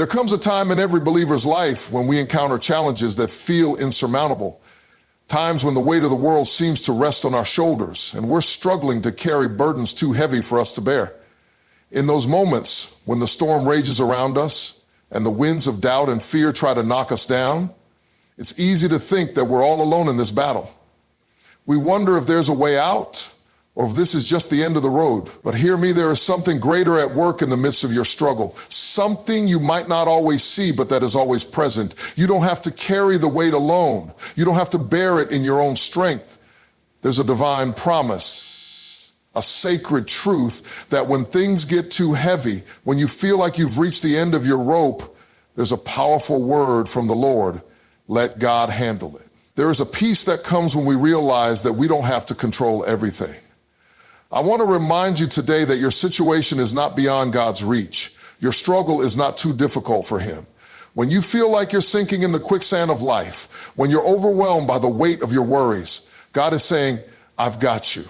There comes a time in every believer's life when we encounter challenges that feel insurmountable. Times when the weight of the world seems to rest on our shoulders and we're struggling to carry burdens too heavy for us to bear. In those moments when the storm rages around us and the winds of doubt and fear try to knock us down, it's easy to think that we're all alone in this battle. We wonder if there's a way out or if this is just the end of the road. But hear me, there is something greater at work in the midst of your struggle. Something you might not always see, but that is always present. You don't have to carry the weight alone. You don't have to bear it in your own strength. There's a divine promise, a sacred truth that when things get too heavy, when you feel like you've reached the end of your rope, there's a powerful word from the Lord. Let God handle it. There is a peace that comes when we realize that we don't have to control everything. I want to remind you today that your situation is not beyond God's reach. Your struggle is not too difficult for Him. When you feel like you're sinking in the quicksand of life, when you're overwhelmed by the weight of your worries, God is saying, I've got you.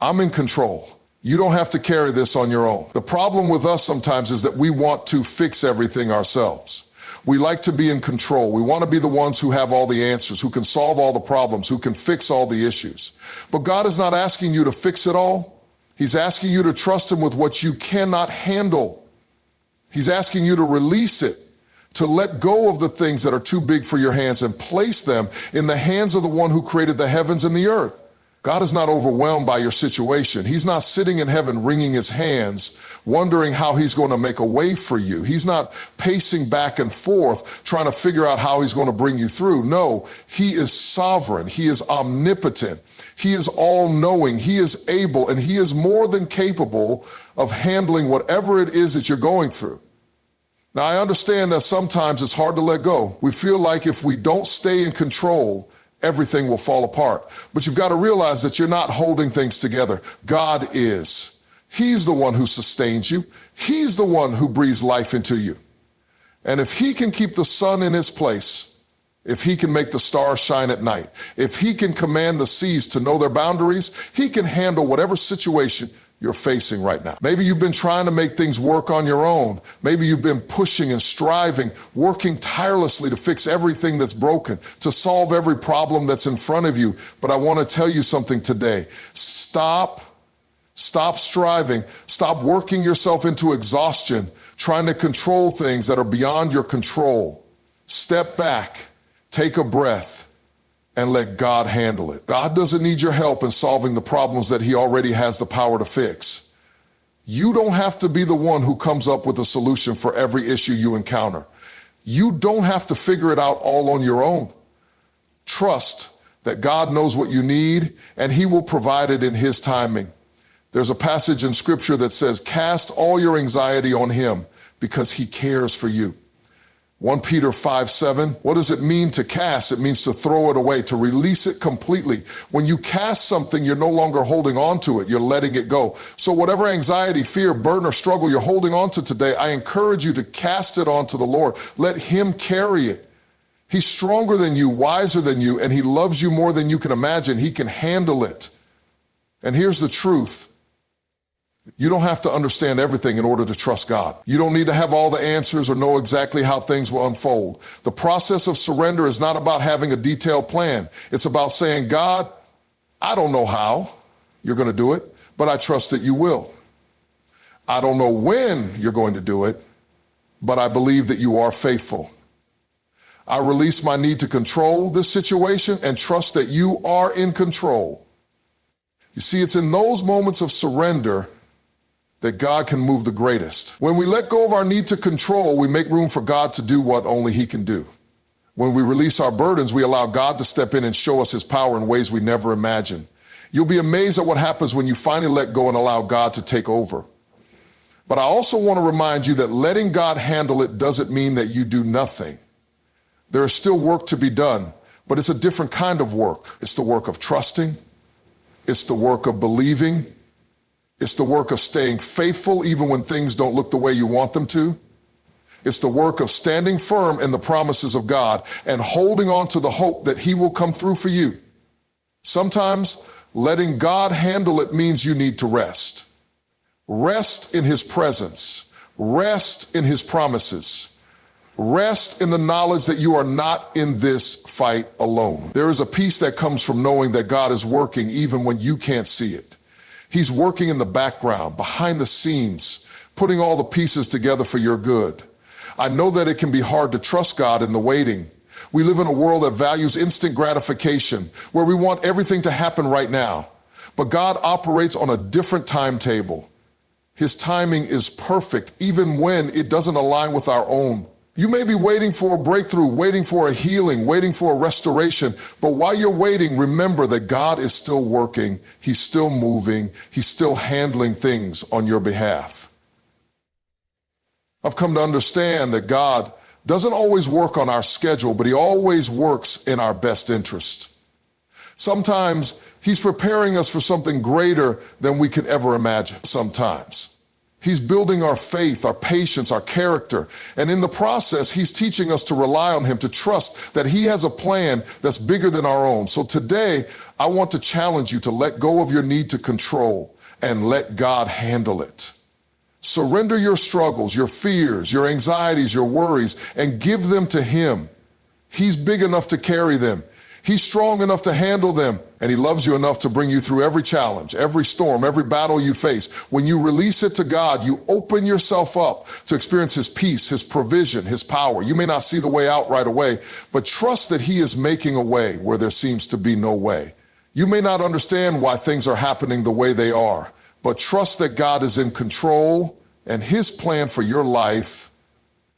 I'm in control. You don't have to carry this on your own. The problem with us sometimes is that we want to fix everything ourselves. We like to be in control. We want to be the ones who have all the answers, who can solve all the problems, who can fix all the issues. But God is not asking you to fix it all. He's asking you to trust Him with what you cannot handle. He's asking you to release it, to let go of the things that are too big for your hands and place them in the hands of the one who created the heavens and the earth. God is not overwhelmed by your situation. He's not sitting in heaven wringing His hands, wondering how He's going to make a way for you. He's not pacing back and forth, trying to figure out how He's going to bring you through. No, He is sovereign. He is omnipotent. He is all-knowing. He is able, and He is more than capable of handling whatever it is that you're going through. Now, I understand that sometimes it's hard to let go. We feel like if we don't stay in control, everything will fall apart. But you've got to realize that you're not holding things together. God is. He's the one who sustains you. He's the one who breathes life into you. And if He can keep the sun in its place, if He can make the stars shine at night, if He can command the seas to know their boundaries, He can handle whatever situation you're facing right now. Maybe you've been trying to make things work on your own. Maybe you've been pushing and striving, working tirelessly to fix everything that's broken, to solve every problem that's in front of you. But I want to tell you something today. Stop striving. Stop working yourself into exhaustion, trying to control things that are beyond your control. Step back, take a breath, and let God handle it. God doesn't need your help in solving the problems that He already has the power to fix. You don't have to be the one who comes up with a solution for every issue you encounter. You don't have to figure it out all on your own. Trust that God knows what you need and He will provide it in His timing. There's a passage in Scripture that says, cast all your anxiety on Him because He cares for you. 1 Peter 5:7, what does it mean to cast? It means to throw it away, to release it completely. When you cast something, you're no longer holding on to it, you're letting it go. So whatever anxiety, fear, burden, or struggle you're holding on to today, I encourage you to cast it onto the Lord. Let Him carry it. He's stronger than you, wiser than you, and He loves you more than you can imagine. He can handle it. And here's the truth. You don't have to understand everything in order to trust God. You don't need to have all the answers or know exactly how things will unfold. The process of surrender is not about having a detailed plan. It's about saying, God, I don't know how you're going to do it, but I trust that you will. I don't know when you're going to do it, but I believe that you are faithful. I release my need to control this situation and trust that you are in control. You see, it's in those moments of surrender that God can move the greatest. When we let go of our need to control, we make room for God to do what only He can do. When we release our burdens, we allow God to step in and show us His power in ways we never imagined. You'll be amazed at what happens when you finally let go and allow God to take over. But I also want to remind you that letting God handle it doesn't mean that you do nothing. There is still work to be done, but it's a different kind of work. It's the work of trusting. It's the work of believing. It's the work of staying faithful even when things don't look the way you want them to. It's the work of standing firm in the promises of God and holding on to the hope that He will come through for you. Sometimes letting God handle it means you need to rest. Rest in His presence. Rest in His promises. Rest in the knowledge that you are not in this fight alone. There is a peace that comes from knowing that God is working even when you can't see it. He's working in the background, behind the scenes, putting all the pieces together for your good. I know that it can be hard to trust God in the waiting. We live in a world that values instant gratification, where we want everything to happen right now. But God operates on a different timetable. His timing is perfect, even when it doesn't align with our own. You may be waiting for a breakthrough, waiting for a healing, waiting for a restoration. But while you're waiting, remember that God is still working. He's still moving. He's still handling things on your behalf. I've come to understand that God doesn't always work on our schedule, but he always works in our best interest. Sometimes he's preparing us for something greater than we could ever imagine. Sometimes he's building our faith, our patience, our character. And in the process, he's teaching us to rely on him, to trust that he has a plan that's bigger than our own. So today, I want to challenge you to let go of your need to control and let God handle it. Surrender your struggles, your fears, your anxieties, your worries, and give them to him. He's big enough to carry them. He's strong enough to handle them, and he loves you enough to bring you through every challenge, every storm, every battle you face. When you release it to God, you open yourself up to experience his peace, his provision, his power. You may not see the way out right away, but trust that he is making a way where there seems to be no way. You may not understand why things are happening the way they are, but trust that God is in control and his plan for your life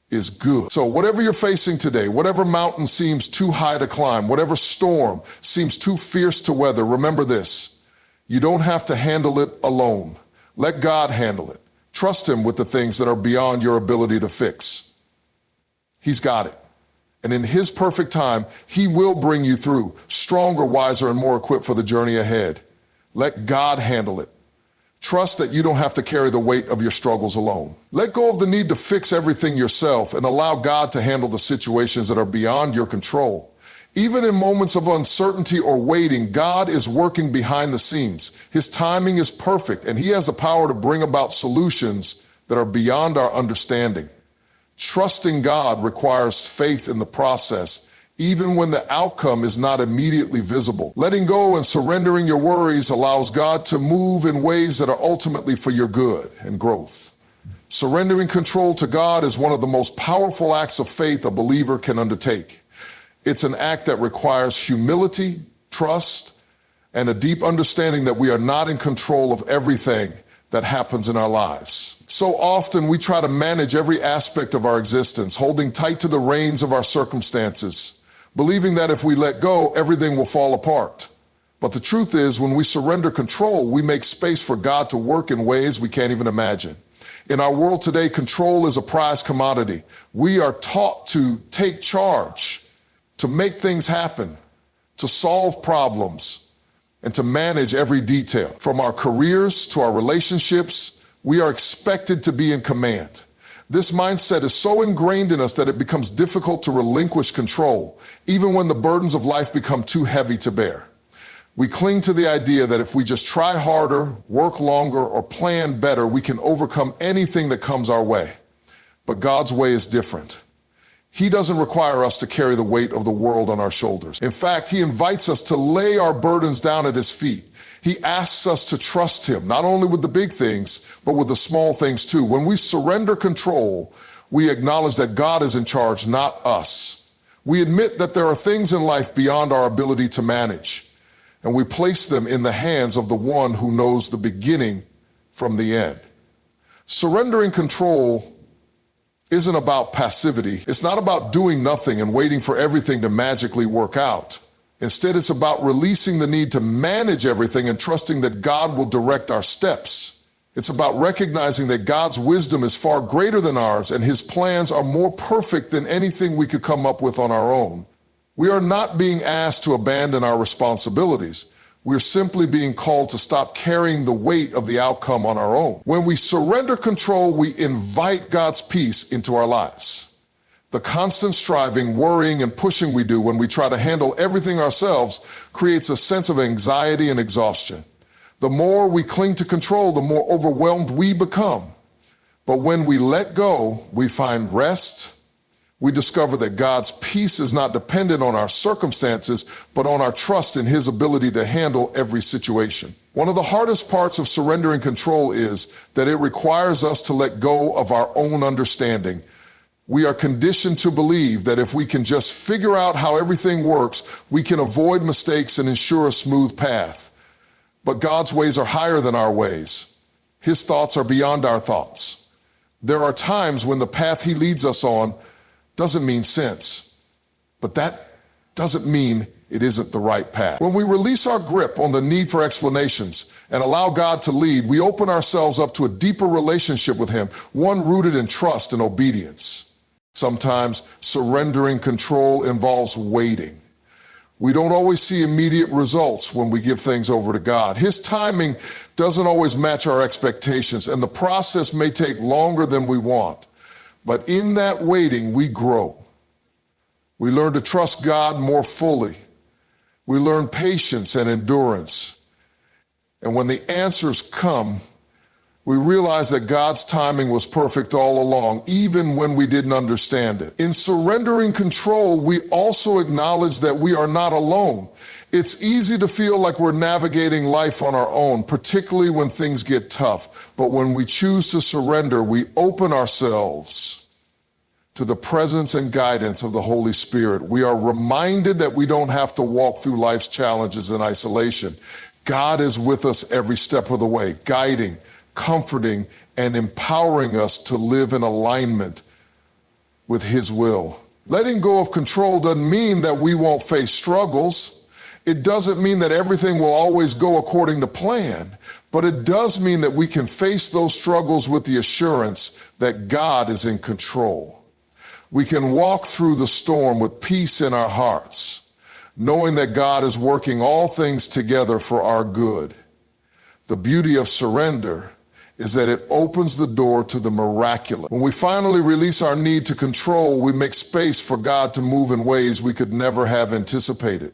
is good. So whatever you're facing today, whatever mountain seems too high to climb, whatever storm seems too fierce to weather, remember this: you don't have to handle it alone. Let God handle it. Trust him with the things that are beyond your ability to fix. He's got it. And in his perfect time, he will bring you through, stronger, wiser, and more equipped for the journey ahead. Let God handle it. Trust that you don't have to carry the weight of your struggles alone. Let go of the need to fix everything yourself and allow God to handle the situations that are beyond your control. Even in moments of uncertainty or waiting, God is working behind the scenes. His timing is perfect, and he has the power to bring about solutions that are beyond our understanding. Trusting God requires faith in the process, even when the outcome is not immediately visible. Letting go and surrendering your worries allows God to move in ways that are ultimately for your good and growth. Surrendering control to God is one of the most powerful acts of faith a believer can undertake. It's an act that requires humility, trust, and a deep understanding that we are not in control of everything that happens in our lives. So often we try to manage every aspect of our existence, holding tight to the reins of our circumstances, believing that if we let go, everything will fall apart. But the truth is, when we surrender control, we make space for God to work in ways we can't even imagine. In our world today, control is a prized commodity. We are taught to take charge, to make things happen, to solve problems, and to manage every detail. From our careers to our relationships, we are expected to be in command. This mindset is so ingrained in us that it becomes difficult to relinquish control, even when the burdens of life become too heavy to bear. We cling to the idea that if we just try harder, work longer, or plan better, we can overcome anything that comes our way. But God's way is different. He doesn't require us to carry the weight of the world on our shoulders. In fact, he invites us to lay our burdens down at his feet. He asks us to trust him, not only with the big things, but with the small things too. When we surrender control, we acknowledge that God is in charge, not us. We admit that there are things in life beyond our ability to manage, and we place them in the hands of the one who knows the beginning from the end. Surrendering control isn't about passivity. It's not about doing nothing and waiting for everything to magically work out. Instead, it's about releasing the need to manage everything and trusting that God will direct our steps. It's about recognizing that God's wisdom is far greater than ours, and his plans are more perfect than anything we could come up with on our own. We are not being asked to abandon our responsibilities. We're simply being called to stop carrying the weight of the outcome on our own. When we surrender control, we invite God's peace into our lives. The constant striving, worrying, and pushing we do when we try to handle everything ourselves creates a sense of anxiety and exhaustion. The more we cling to control, the more overwhelmed we become. But when we let go, we find rest, We discover that God's peace is not dependent on our circumstances, but on our trust in His ability to handle every situation. One of the hardest parts of surrendering control is that it requires us to let go of our own understanding. We are conditioned to believe that if we can just figure out how everything works, we can avoid mistakes and ensure a smooth path. But God's ways are higher than our ways. His thoughts are beyond our thoughts. There are times when the path He leads us on doesn't mean sense, but that doesn't mean it isn't the right path. When we release our grip on the need for explanations and allow God to lead, we open ourselves up to a deeper relationship with Him, one rooted in trust and obedience. Sometimes surrendering control involves waiting. We don't always see immediate results when we give things over to God. His timing doesn't always match our expectations, and the process may take longer than we want. But in that waiting, we grow. We learn to trust God more fully. We learn patience and endurance. And when the answers come, we realize that God's timing was perfect all along, even when we didn't understand it. In surrendering control, we also acknowledge that we are not alone. It's easy to feel like we're navigating life on our own, particularly when things get tough. But when we choose to surrender, we open ourselves to the presence and guidance of the Holy Spirit. We are reminded that we don't have to walk through life's challenges in isolation. God is with us every step of the way, guiding, comforting, and empowering us to live in alignment with His will. Letting go of control doesn't mean that we won't face struggles. It doesn't mean that everything will always go according to plan, but it does mean that we can face those struggles with the assurance that God is in control. We can walk through the storm with peace in our hearts, knowing that God is working all things together for our good. The beauty of surrender is that it opens the door to the miraculous. When we finally release our need to control, we make space for God to move in ways we could never have anticipated.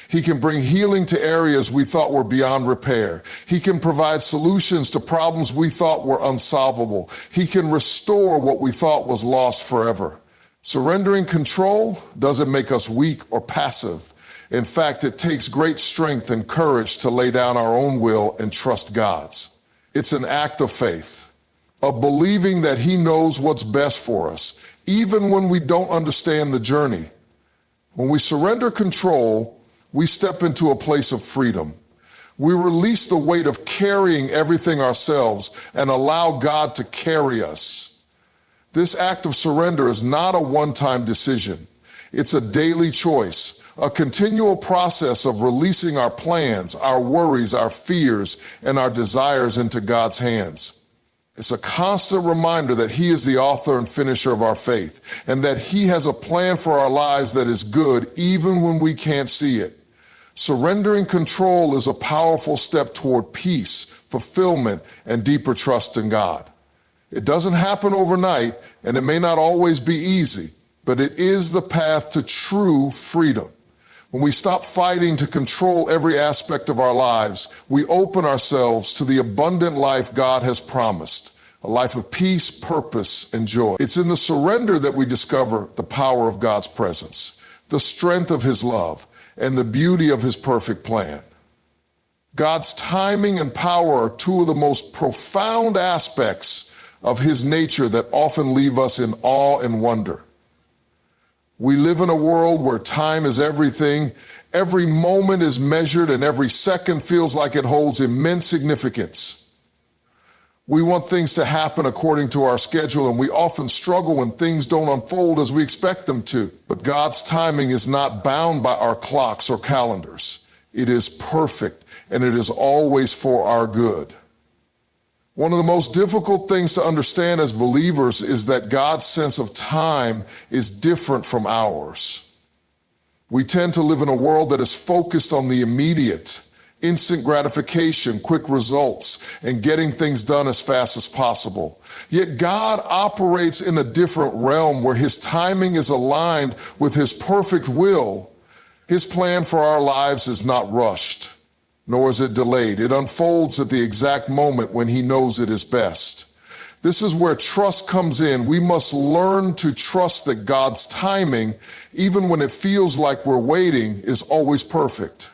He can bring healing to areas we thought were beyond repair. He can provide solutions to problems we thought were unsolvable. He can restore what we thought was lost forever. Surrendering control doesn't make us weak or passive. In fact, it takes great strength and courage to lay down our own will and trust God's. It's an act of faith, of believing that He knows what's best for us, even when we don't understand the journey. When we surrender control, we step into a place of freedom. We release the weight of carrying everything ourselves and allow God to carry us. This act of surrender is not a one-time decision. It's a daily choice, a continual process of releasing our plans, our worries, our fears, and our desires into God's hands. It's a constant reminder that He is the author and finisher of our faith, and that He has a plan for our lives that is good even when we can't see it. Surrendering control is a powerful step toward peace, fulfillment, and deeper trust in God. It doesn't happen overnight, and it may not always be easy, but it is the path to true freedom. When we stop fighting to control every aspect of our lives, we open ourselves to the abundant life God has promised, a life of peace, purpose, and joy. It's in the surrender that we discover the power of God's presence, the strength of His love, and the beauty of His perfect plan. God's timing and power are two of the most profound aspects of His nature that often leave us in awe and wonder. We live in a world where time is everything. Every moment is measured and every second feels like it holds immense significance. We want things to happen according to our schedule, and we often struggle when things don't unfold as we expect them to. But God's timing is not bound by our clocks or calendars. It is perfect, and it is always for our good. One of the most difficult things to understand as believers is that God's sense of time is different from ours. We tend to live in a world that is focused on the immediate, instant gratification, quick results, and getting things done as fast as possible. Yet God operates in a different realm where His timing is aligned with His perfect will. His plan for our lives is not rushed, nor is it delayed. It unfolds at the exact moment when He knows it is best. This is where trust comes in. We must learn to trust that God's timing, even when it feels like we're waiting, is always perfect.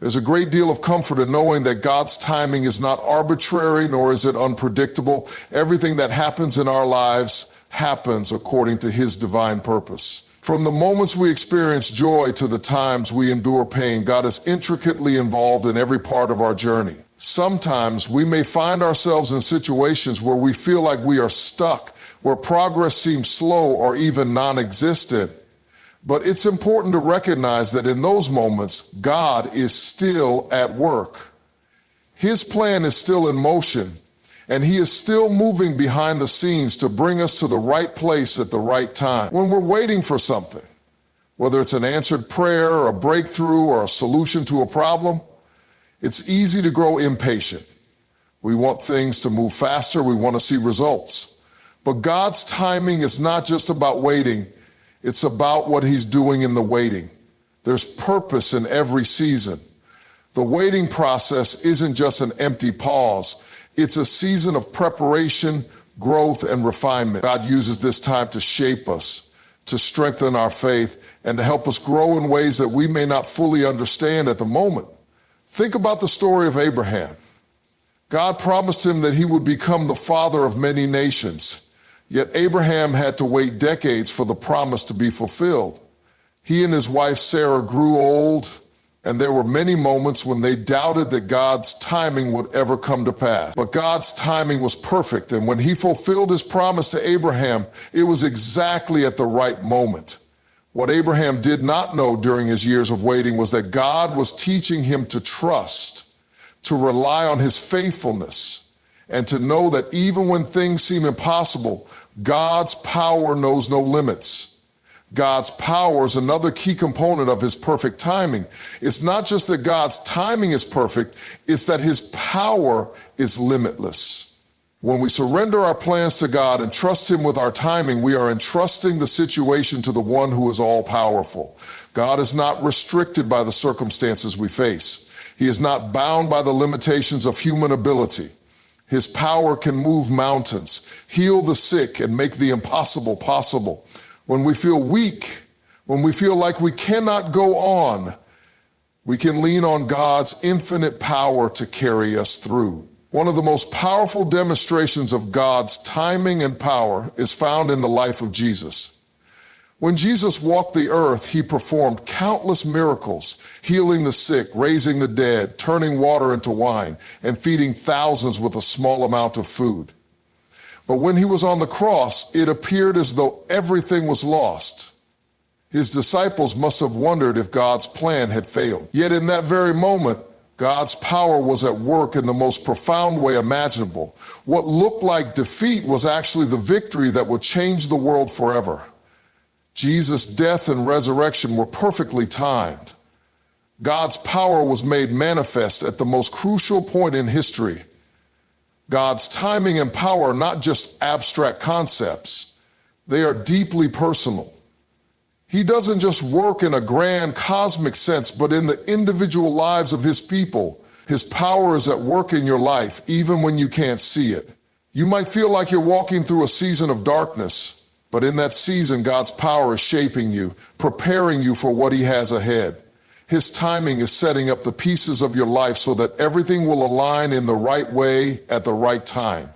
There's a great deal of comfort in knowing that God's timing is not arbitrary, nor is it unpredictable. Everything that happens in our lives happens according to His divine purpose. From the moments we experience joy to the times we endure pain, God is intricately involved in every part of our journey. Sometimes we may find ourselves in situations where we feel like we are stuck, where progress seems slow or even non-existent. But it's important to recognize that in those moments, God is still at work. His plan is still in motion, and He is still moving behind the scenes to bring us to the right place at the right time. When we're waiting for something, whether it's an answered prayer, or a breakthrough, or a solution to a problem, it's easy to grow impatient. We want things to move faster. We want to see results. But God's timing is not just about waiting. It's about what He's doing in the waiting. There's purpose in every season. The waiting process isn't just an empty pause. It's a season of preparation, growth, and refinement. God uses this time to shape us, to strengthen our faith, and to help us grow in ways that we may not fully understand at the moment. Think about the story of Abraham. God promised him that he would become the father of many nations. Yet Abraham had to wait decades for the promise to be fulfilled. He and his wife Sarah grew old, and there were many moments when they doubted that God's timing would ever come to pass. But God's timing was perfect, and when He fulfilled His promise to Abraham, it was exactly at the right moment. What Abraham did not know during his years of waiting was that God was teaching him to trust, to rely on His faithfulness, and to know that even when things seem impossible, God's power knows no limits. God's power is another key component of His perfect timing. It's not just that God's timing is perfect, it's that His power is limitless. When we surrender our plans to God and trust Him with our timing, we are entrusting the situation to the one who is all-powerful. God is not restricted by the circumstances we face. He is not bound by the limitations of human ability. His power can move mountains, heal the sick, and make the impossible possible. When we feel weak, when we feel like we cannot go on, we can lean on God's infinite power to carry us through. One of the most powerful demonstrations of God's timing and power is found in the life of Jesus. When Jesus walked the earth, He performed countless miracles, healing the sick, raising the dead, turning water into wine, and feeding thousands with a small amount of food. But when He was on the cross, it appeared as though everything was lost. His disciples must have wondered if God's plan had failed. Yet in that very moment, God's power was at work in the most profound way imaginable. What looked like defeat was actually the victory that would change the world forever. Jesus' death and resurrection were perfectly timed. God's power was made manifest at the most crucial point in history. God's timing and power are not just abstract concepts. They are deeply personal. He doesn't just work in a grand cosmic sense, but in the individual lives of His people. His power is at work in your life, even when you can't see it. You might feel like you're walking through a season of darkness, but in that season, God's power is shaping you, preparing you for what He has ahead. His timing is setting up the pieces of your life so that everything will align in the right way at the right time.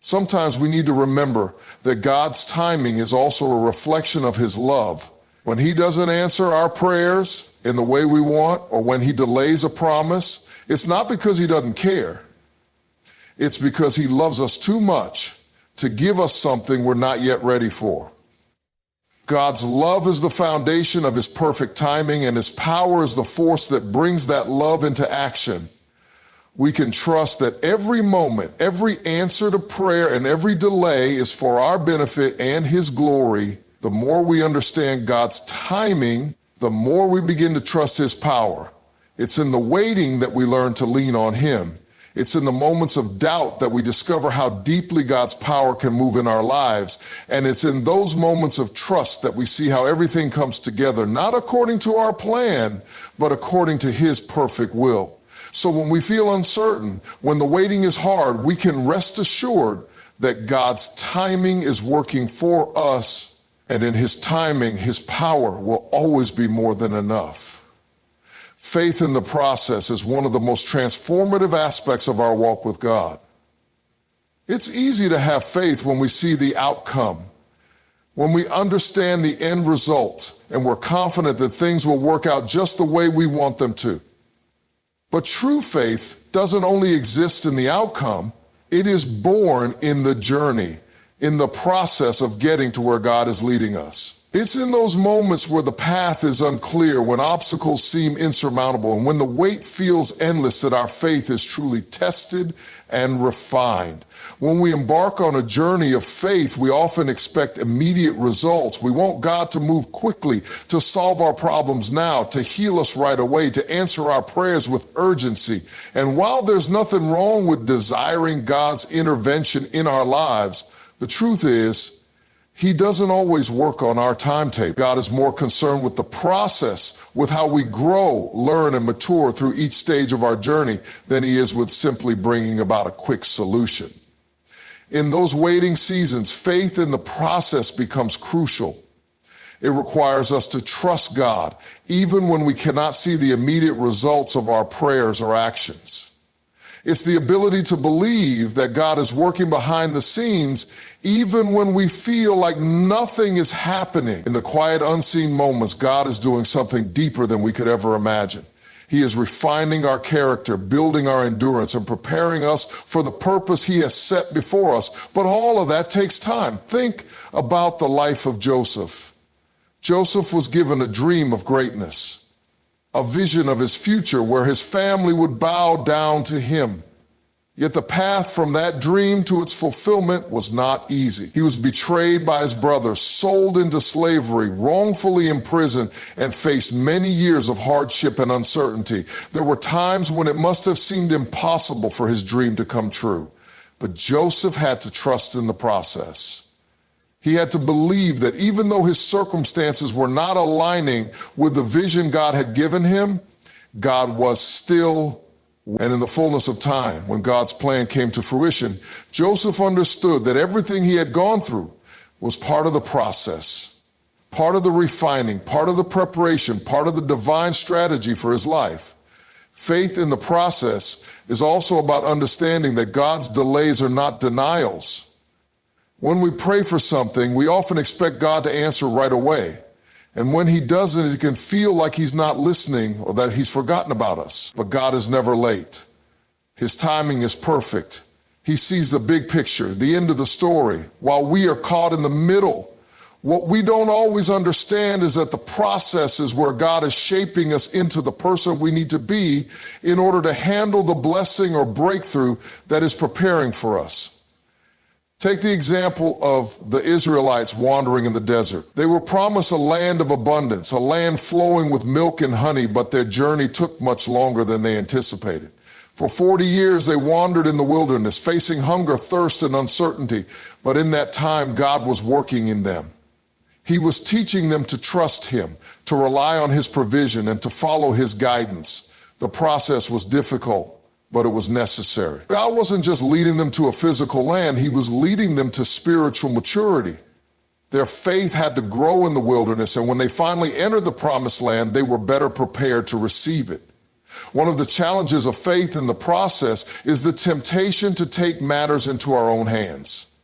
Sometimes we need to remember that God's timing is also a reflection of His love. When He doesn't answer our prayers in the way we want, or when He delays a promise, it's not because He doesn't care. It's because He loves us too much to give us something we're not yet ready for. God's love is the foundation of His perfect timing, and His power is the force that brings that love into action. We can trust that every moment, every answer to prayer, and every delay is for our benefit and His glory. The more we understand God's timing, the more we begin to trust His power. It's in the waiting that we learn to lean on Him. It's in the moments of doubt that we discover how deeply God's power can move in our lives. And it's in those moments of trust that we see how everything comes together, not according to our plan, but according to His perfect will. So when we feel uncertain, when the waiting is hard, we can rest assured that God's timing is working for us, and in his timing, his power will always be more than enough. Faith in the process is one of the most transformative aspects of our walk with God. It's easy to have faith when we see the outcome, when we understand the end result, and we're confident that things will work out just the way we want them to. But true faith doesn't only exist in the outcome, it is born in the journey, in the process of getting to where God is leading us. It's in those moments where the path is unclear, when obstacles seem insurmountable, and when the weight feels endless, that our faith is truly tested and refined. When we embark on a journey of faith, we often expect immediate results. We want God to move quickly, to solve our problems now, to heal us right away, to answer our prayers with urgency. And while there's nothing wrong with desiring God's intervention in our lives, the truth is, he doesn't always work on our timetable. God is more concerned with the process, with how we grow, learn, and mature through each stage of our journey than he is with simply bringing about a quick solution. In those waiting seasons, faith in the process becomes crucial. It requires us to trust God, even when we cannot see the immediate results of our prayers or actions. It's the ability to believe that God is working behind the scenes, even when we feel like nothing is happening. In the quiet, unseen moments, God is doing something deeper than we could ever imagine. He is refining our character, building our endurance, and preparing us for the purpose he has set before us. But all of that takes time. Think about the life of Joseph. Joseph was given a dream of greatness, a vision of his future where his family would bow down to him. Yet the path from that dream to its fulfillment was not easy. He was betrayed by his brothers, sold into slavery, wrongfully imprisoned, and faced many years of hardship and uncertainty. There were times when it must have seemed impossible for his dream to come true. But Joseph had to trust in the process. He had to believe that even though his circumstances were not aligning with the vision God had given him, God was still. And in the fullness of time, when God's plan came to fruition, Joseph understood that everything he had gone through was part of the process, part of the refining, part of the preparation, part of the divine strategy for his life. Faith in the process is also about understanding that God's delays are not denials. When we pray for something, we often expect God to answer right away. And when he doesn't, it can feel like he's not listening or that he's forgotten about us. But God is never late. His timing is perfect. He sees the big picture, the end of the story, while we are caught in the middle. What we don't always understand is that the process is where God is shaping us into the person we need to be in order to handle the blessing or breakthrough that is preparing for us. Take the example of the Israelites wandering in the desert. They were promised a land of abundance, a land flowing with milk and honey, but their journey took much longer than they anticipated. For 40 years, they wandered in the wilderness, facing hunger, thirst, and uncertainty. But in that time, God was working in them. He was teaching them to trust him, to rely on his provision, and to follow his guidance. The process was difficult, but it was necessary. God wasn't just leading them to a physical land, he was leading them to spiritual maturity. Their faith had to grow in the wilderness, and when they finally entered the promised land, they were better prepared to receive it. One of the challenges of faith in the process is the temptation to take matters into our own hands.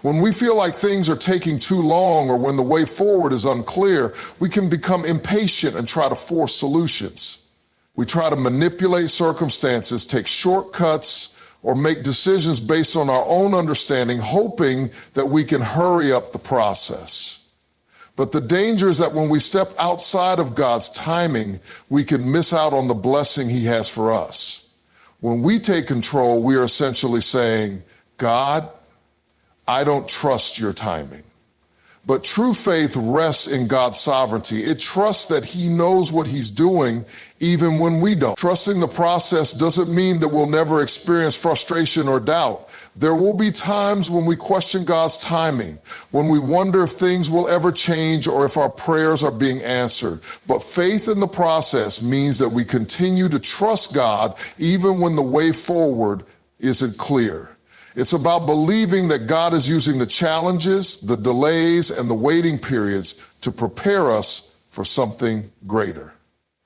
When we feel like things are taking too long or when the way forward is unclear, we can become impatient and try to force solutions. We try to manipulate circumstances, take shortcuts, or make decisions based on our own understanding, hoping that we can hurry up the process. But the danger is that when we step outside of God's timing, we can miss out on the blessing he has for us. When we take control, we are essentially saying, God, I don't trust your timing. But true faith rests in God's sovereignty. It trusts that he knows what he's doing even when we don't. Trusting the process doesn't mean that we'll never experience frustration or doubt. There will be times when we question God's timing, when we wonder if things will ever change or if our prayers are being answered. But faith in the process means that we continue to trust God even when the way forward isn't clear. It's about believing that God is using the challenges, the delays, and the waiting periods to prepare us for something greater.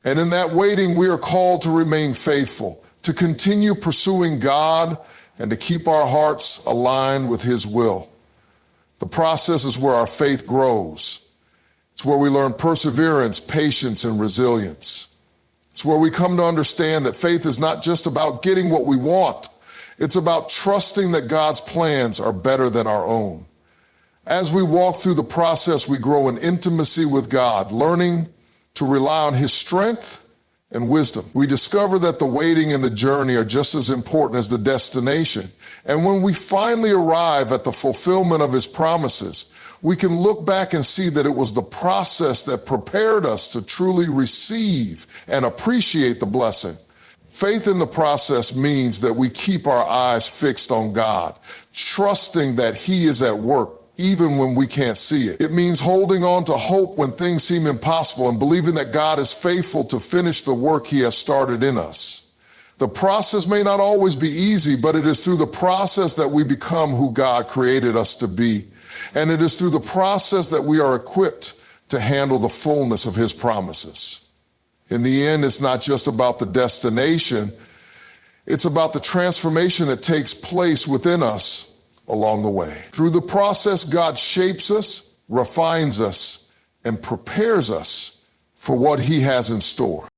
And in that waiting, we are called to remain faithful, to continue pursuing God, and to keep our hearts aligned with His will. The process is where our faith grows. It's where we learn perseverance, patience, and resilience. It's where we come to understand that faith is not just about getting what we want. It's about trusting that God's plans are better than our own. As we walk through the process, we grow in intimacy with God, learning to rely on His strength and wisdom. We discover that the waiting and the journey are just as important as the destination. And when we finally arrive at the fulfillment of His promises, we can look back and see that it was the process that prepared us to truly receive and appreciate the blessing. Faith in the process means that we keep our eyes fixed on God, trusting that He is at work even when we can't see it. It means holding on to hope when things seem impossible and believing that God is faithful to finish the work He has started in us. The process may not always be easy, but it is through the process that we become who God created us to be. And it is through the process that we are equipped to handle the fullness of His promises. In the end, it's not just about the destination, it's about the transformation that takes place within us along the way. Through the process, God shapes us, refines us, and prepares us for what He has in store.